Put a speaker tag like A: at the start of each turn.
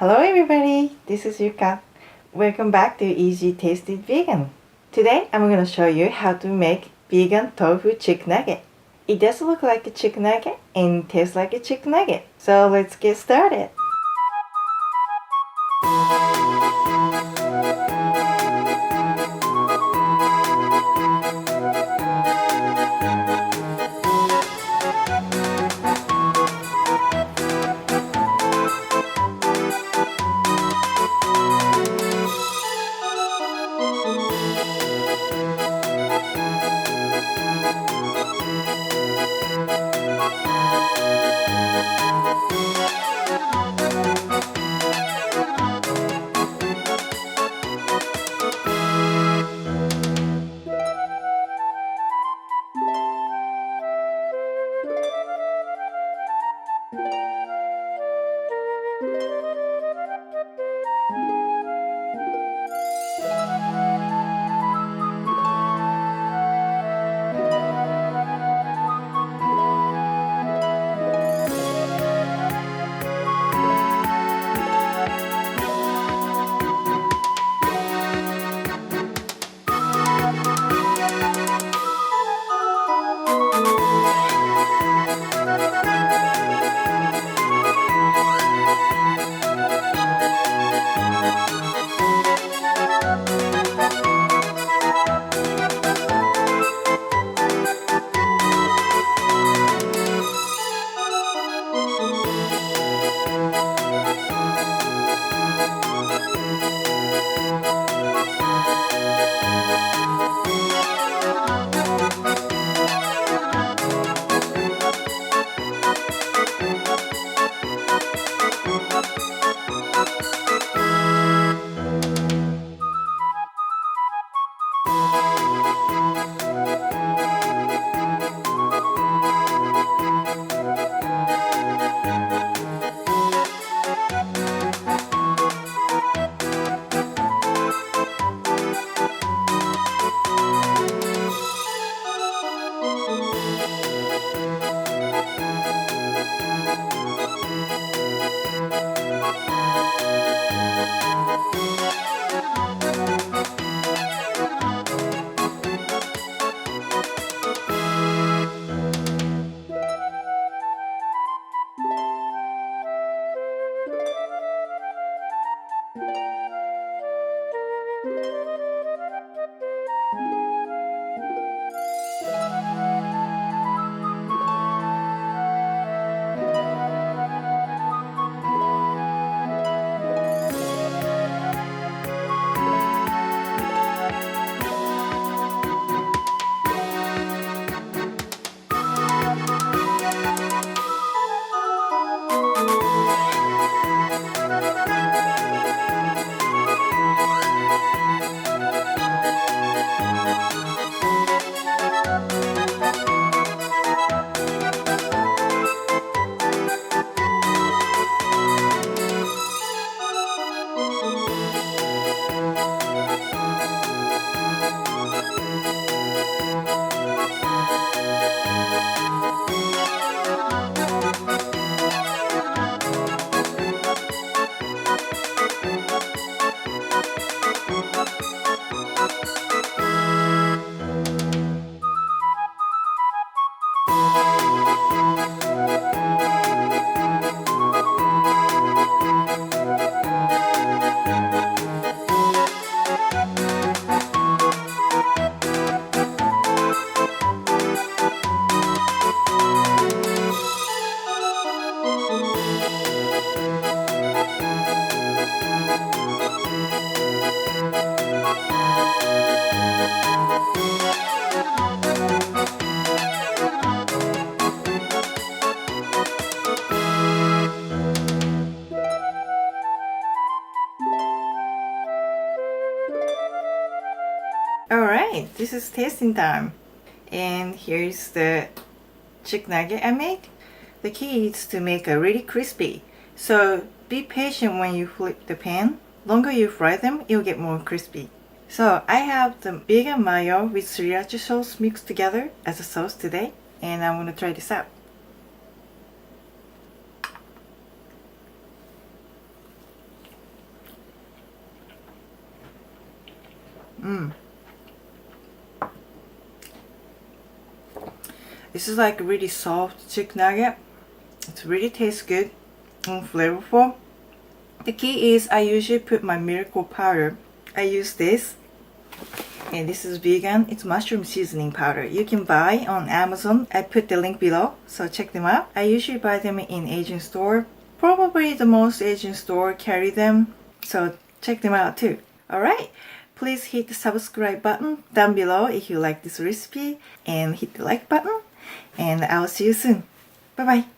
A: Hello everybody, this is Yuka. Welcome back to Easy Tasted Vegan. Today I'm going to show you how to make vegan tofu chicken nugget. It does look like a chicken nugget and tastes like a chicken nugget. So let's get started. Alright, this is tasting time. And here's the chicken nugget I made. The key is to make it really crispy. So be patient when you flip the pan. Longer you fry them, you'll get more crispy. So I have the vegan mayo with sriracha sauce mixed together as a sauce today. And I'm gonna try this out. This is like really soft chicken nugget. It really tastes good and flavorful. The key is I usually put my miracle powder. I use this, and this is vegan. It's mushroom seasoning powder. You can buy on Amazon. I put the link below, so check them out. I usually buy them in Asian store. Probably the most Asian store carry them, so check them out too. Alright, please hit the subscribe button down below if you like this recipe, and hit the like button, and I'll see you soon. Bye bye.